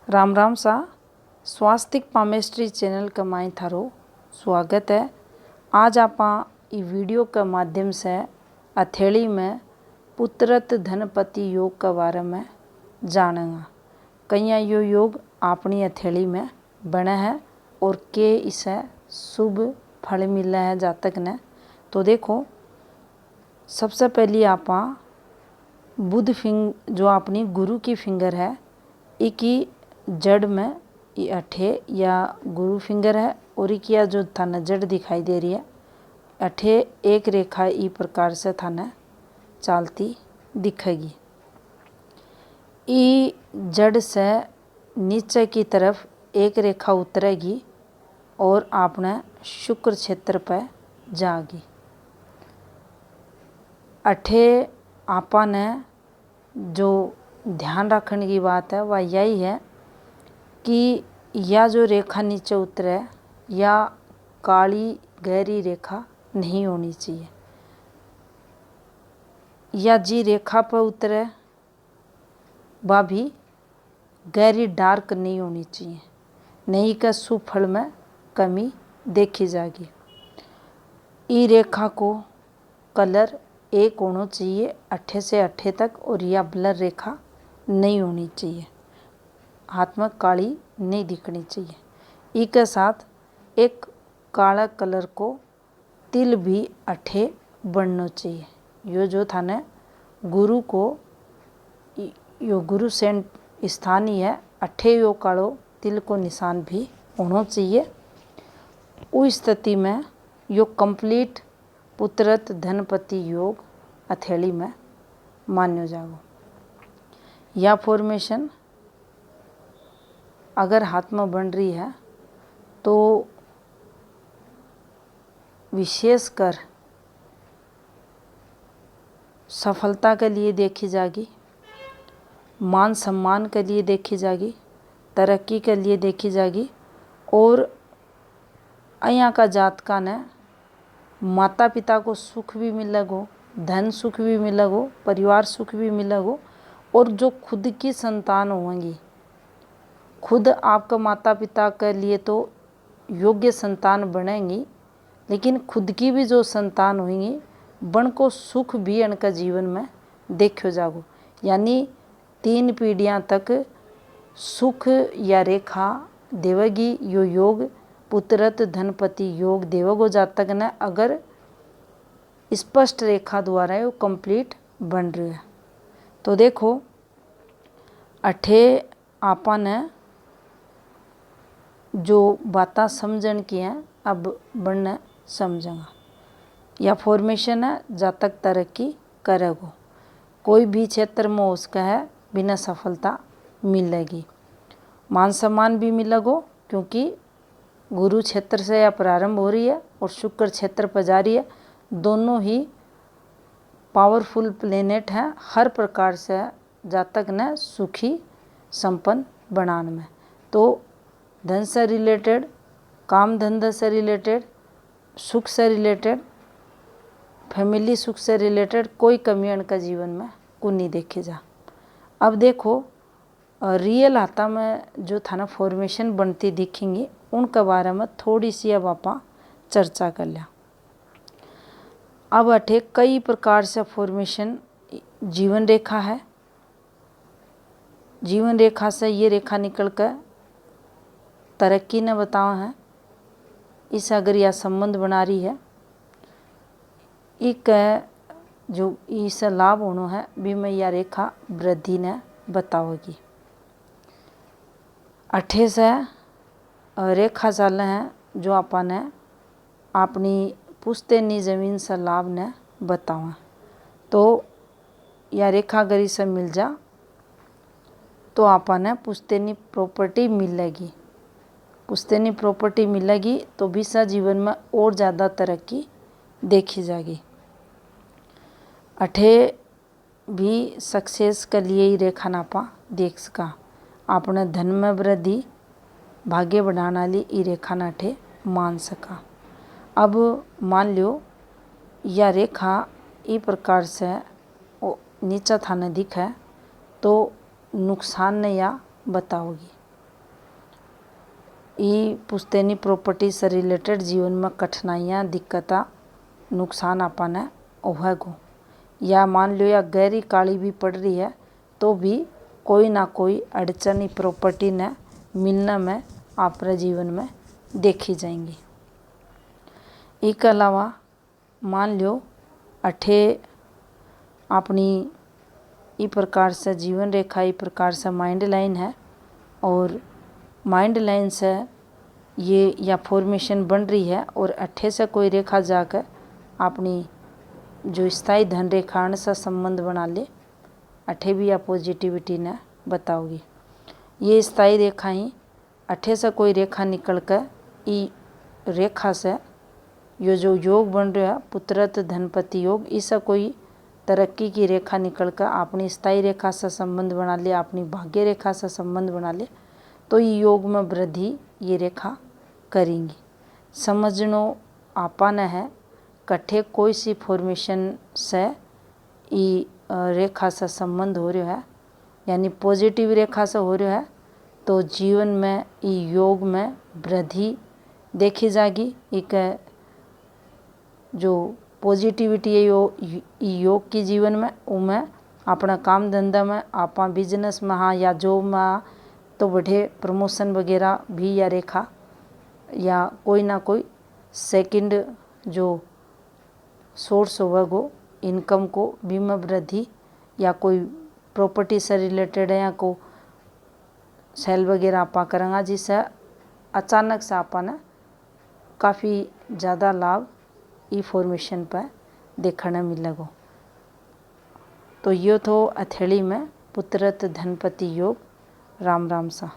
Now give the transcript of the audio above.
राम राम सा स्वास्तिक palmistry channel का माई थारो स्वागत है। आज आपा ई वीडियो के माध्यम से हथेली में पुत्रत धनपति योग के बारे में जानेंगे। कईया यो योग अपनी हथेली में बने है और के इसे शुभ फल मिले है जातक ने। तो देखो, सबसे पहली आपा बुध जो अपनी गुरु की फिंगर है, इकी जड़ में ये अठे या गुरु फिंगर है और इकिया जो थाने जड़ दिखाई दे रही है, अठे एक रेखा ई प्रकार से थाने चलती दिखेगी। ई जड़ से नीचे की तरफ एक रेखा उतरेगी और आपने शुक्र क्षेत्र पर जाएगी। अठे आपा ने जो ध्यान रखने की बात है वह यही है कि यह जो रेखा नीचे उतरे या काली गहरी रेखा नहीं होनी चाहिए, या जी रेखा पर उतरे वह भी गहरी डार्क नहीं होनी चाहिए, नहीं का शुभ फल में कमी देखी जाएगी। ई रेखा को कलर एक होना चाहिए अठे से अठे तक, और यह ब्लर रेखा नहीं होनी चाहिए, हाथ में काली नहीं दिखनी चाहिए। इसके साथ एक काला कलर को तिल भी अठे बनना चाहिए। यो जो थाने गुरु को यो गुरु सेंट स्थान ही है, अठे यो कालो तिल को निशान भी होना चाहिए। उस स्थिति में यो कंप्लीट पुत्रत धनपति योग हथेली में मान्यो जागो। यह फॉर्मेशन अगर हाथ में बन रही है तो विशेषकर सफलता के लिए देखी जाएगी, मान सम्मान के लिए देखी जाएगी, तरक्की के लिए देखी जाएगी। और यहाँ का जातका ने माता पिता को सुख भी मिलेगो, धन सुख भी मिलेगो, परिवार सुख भी मिलेगो, और जो खुद की संतान होंगी, खुद आपका माता पिता के लिए तो योग्य संतान बनेंगी, लेकिन खुद की भी जो संतान होंगी बन को सुख भी इनका जीवन में देखो जागो। यानी 3 पीढ़ियां तक सुख या रेखा देवेगी यो योग पुत्रत धनपति योग देवगो जातक ने, अगर स्पष्ट रेखा द्वारा यो कंप्लीट बन रही है। तो देखो, अठे आपा ने जो बातें समझन की हैं अब बनने समझेंगे। यह फॉर्मेशन है जब तक तरक्की करेगो, कोई भी क्षेत्र में उसका है बिना सफलता मिलेगी, मान सम्मान भी मिलेगो, क्योंकि गुरु क्षेत्र से यह प्रारंभ हो रही है और शुक्र क्षेत्र पर जा रही है। दोनों ही पावरफुल प्लेनेट हैं, हर प्रकार से जातक ने सुखी संपन्न बनाने में। तो धन से रिलेटेड, काम धंधा से रिलेटेड, सुख से रिलेटेड, फैमिली सुख से रिलेटेड कोई कमी इनका जीवन में को नहीं देखी जा। अब देखो, रियल हाथा में जो थाना फॉर्मेशन बनती दिखेंगी उनके बारे में थोड़ी सी अब आपा चर्चा कर लिया। अब अठे कई प्रकार से फॉर्मेशन जीवन रेखा है। जीवन रेखा से ये रेखा निकल कर तरक्की ने बताओ है, इस अगर यह संबंध बना रही है, एक जो इससे लाभ होना है भी मैं यह रेखा वृद्धि ने बताओगी। अठे से रेखा चल है जो आपा ने अपनी पुश्तैनी जमीन से लाभ ने बताओ। तो यह रेखा अगर इसे मिल जा तो आपा ने पुश्तैनी प्रॉपर्टी मिलेगी। पुश्तैनी प्रॉपर्टी मिलेगी तो भी सा जीवन में और ज़्यादा तरक्की देखी जाएगी। अठे भी सक्सेस के लिए ही रेखा नापा देख सका, अपने धन में वृद्धि भाग्य बढ़ाने वाली ये रेखा नाठे मान सका। अब मान लो यह रेखा इस प्रकार से नीचा थाने दिखे तो नुकसान ने या बताओगी। ई पुश्तैनी प्रॉपर्टी से रिलेटेड जीवन में कठिनाइयाँ दिक्कता नुकसान आपने होगो, या मान लो या गहरी काली भी पड़ रही है तो भी कोई ना कोई अड़चन ही प्रॉपर्टी ने मिलने में आपरे जीवन में देखी जाएंगी। इसके अलावा मान लो अठे अपनी इस प्रकार से जीवन रेखा, इस प्रकार से माइंड लाइन है, और माइंड लाइन से ये या फॉर्मेशन बन रही है और अठे से कोई रेखा जाकर अपनी जो स्थायी धन रेखा से संबंध बना ले, अठे भी या पॉजिटिविटी ने बताओगी। ये स्थायी रेखा ही अठे से कोई रेखा निकल कर ई रेखा से ये जो योग बन रहा है पुत्रत धनपति योग, इससे कोई तरक्की की रेखा निकल कर अपनी स्थायी रेखा से संबंध बना ले, अपनी भाग्य रेखा से संबंध बना ले, तो ये योग में वृद्धि ये रेखा करेंगी। समझनो आपाना है कट्ठे कोई सी फॉर्मेशन से ये रेखा से संबंध हो रहा है, यानी पॉजिटिव रेखा से हो रहा है, तो जीवन में ये योग में वृद्धि देखी जाएगी। एक जो पॉजिटिविटी है योग की जीवन में, उमें अपना काम धंधा में, आपा बिजनेस में हाँ या जॉब में, तो बढ़े प्रमोशन वगैरह भी या रेखा, या कोई ना कोई सेकंड जो सोर्स होगा इनकम को भी में वृद्धि, या कोई प्रॉपर्टी से रिलेटेड है या को सेल वगैरह आपा करेंगे, जिससे अचानक से आपने काफ़ी ज़्यादा लाभ ई फॉर्मेशन पर देखने मिलेगा। तो यो तो हथेली में पुत्रत धनपति योग। राम राम सा।